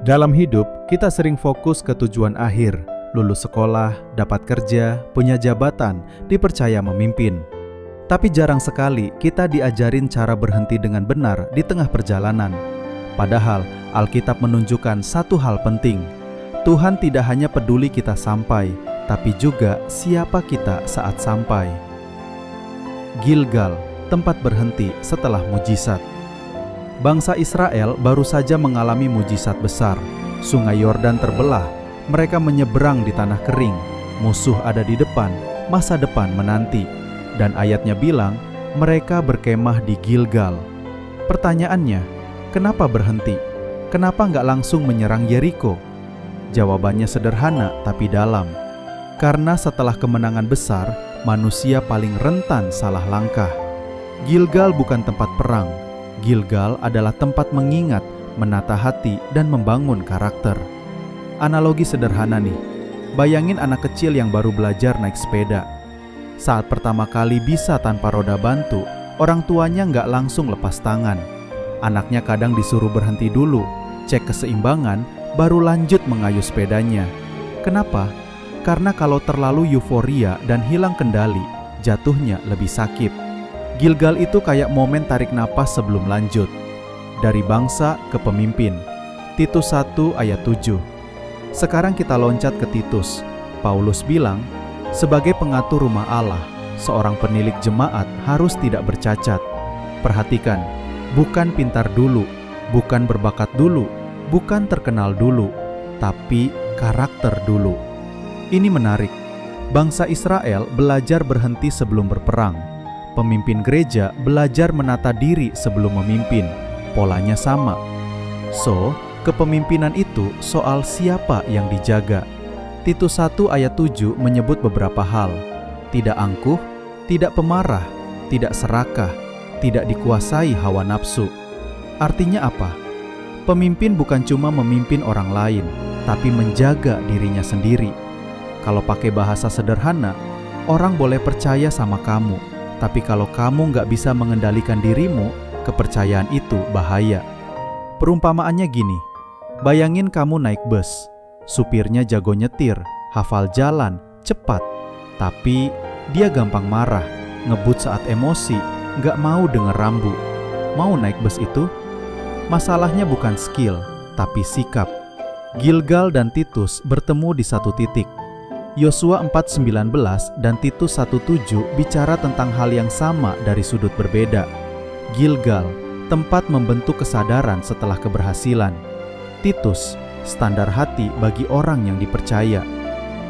Dalam hidup, kita sering fokus ke tujuan akhir, lulus sekolah, dapat kerja, punya jabatan, dipercaya memimpin. Tapi jarang sekali kita diajarin cara berhenti dengan benar di tengah perjalanan. Padahal, Alkitab menunjukkan satu hal penting. Tuhan tidak hanya peduli kita sampai, tapi juga siapa kita saat sampai. Gilgal, tempat berhenti setelah mujizat. Bangsa Israel baru saja mengalami mujizat besar. Sungai Yordan terbelah, mereka menyeberang di tanah kering. Musuh ada di depan, masa depan menanti. Dan ayatnya bilang, mereka berkemah di Gilgal. Pertanyaannya, kenapa berhenti? Kenapa nggak langsung menyerang Yeriko? Jawabannya sederhana tapi dalam. Karena setelah kemenangan besar, manusia paling rentan salah langkah. Gilgal bukan tempat perang. Gilgal adalah tempat mengingat, menata hati, dan membangun karakter. Analogi sederhana nih, bayangin anak kecil yang baru belajar naik sepeda. Saat pertama kali bisa tanpa roda bantu, orang tuanya nggak langsung lepas tangan. Anaknya kadang disuruh berhenti dulu, cek keseimbangan, baru lanjut mengayuh sepedanya. Kenapa? Karena kalau terlalu euforia dan hilang kendali, jatuhnya lebih sakit. Gilgal itu kayak momen tarik napas sebelum lanjut. Dari bangsa ke pemimpin. Titus 1 ayat 7. Sekarang kita loncat ke Titus. Paulus bilang, sebagai pengatur rumah Allah, seorang penilik jemaat harus tidak bercacat. Perhatikan, bukan pintar dulu, bukan berbakat dulu, bukan terkenal dulu, tapi karakter dulu. Ini menarik. Bangsa Israel belajar berhenti sebelum berperang. Pemimpin gereja belajar menata diri sebelum memimpin. Polanya sama. So, kepemimpinan itu soal siapa yang dijaga. Titus 1 ayat 7 menyebut beberapa hal. Tidak angkuh, tidak pemarah, tidak serakah, tidak dikuasai hawa nafsu. Artinya apa? Pemimpin bukan cuma memimpin orang lain, tapi menjaga dirinya sendiri. Kalau pakai bahasa sederhana, orang boleh percaya sama kamu. Tapi kalau kamu nggak bisa mengendalikan dirimu, kepercayaan itu bahaya. Perumpamaannya gini, bayangin kamu naik bus, supirnya jago nyetir, hafal jalan, cepat. Tapi dia gampang marah, ngebut saat emosi, nggak mau denger rambu. Mau naik bus itu? Masalahnya bukan skill, tapi sikap. Gilgal dan Titus bertemu di satu titik. Yosua 4:19 dan Titus 1:7 bicara tentang hal yang sama dari sudut berbeda. Gilgal, tempat membentuk kesadaran setelah keberhasilan. Titus, standar hati bagi orang yang dipercaya.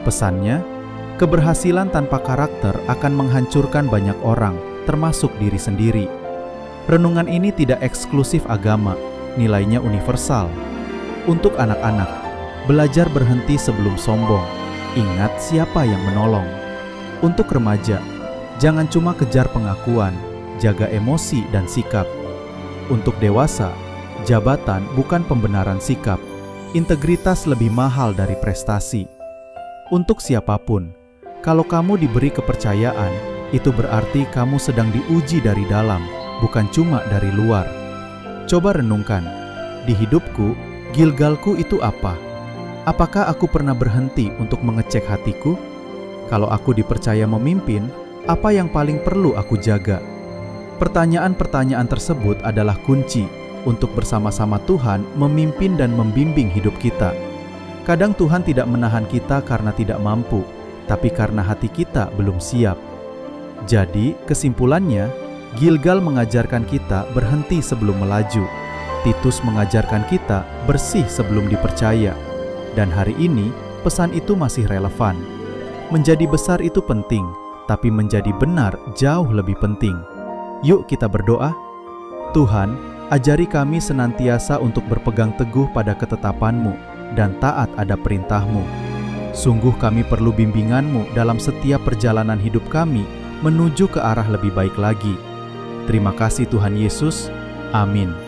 Pesannya, keberhasilan tanpa karakter akan menghancurkan banyak orang, termasuk diri sendiri. Renungan ini tidak eksklusif agama, nilainya universal. Untuk anak-anak, belajar berhenti sebelum sombong. Ingat siapa yang menolong. Untuk remaja, jangan cuma kejar pengakuan, jaga emosi dan sikap. Untuk dewasa, jabatan bukan pembenaran sikap. Integritas lebih mahal dari prestasi. Untuk siapapun, kalau kamu diberi kepercayaan, itu berarti kamu sedang diuji dari dalam, bukan cuma dari luar. Coba renungkan, di hidupku, Gilgalku itu apa? Apakah aku pernah berhenti untuk mengecek hatiku? Kalau aku dipercaya memimpin, apa yang paling perlu aku jaga? Pertanyaan-pertanyaan tersebut adalah kunci untuk bersama-sama Tuhan memimpin dan membimbing hidup kita. Kadang Tuhan tidak menahan kita karena tidak mampu, tapi karena hati kita belum siap. Jadi, kesimpulannya, Gilgal mengajarkan kita berhenti sebelum melaju. Titus mengajarkan kita bersih sebelum dipercaya. Dan hari ini, pesan itu masih relevan. Menjadi besar itu penting, tapi menjadi benar jauh lebih penting. Yuk kita berdoa. Tuhan, ajari kami senantiasa untuk berpegang teguh pada ketetapan-Mu dan taat ada perintah-Mu. Sungguh kami perlu bimbingan-Mu dalam setiap perjalanan hidup kami menuju ke arah lebih baik lagi. Terima kasih Tuhan Yesus. Amin.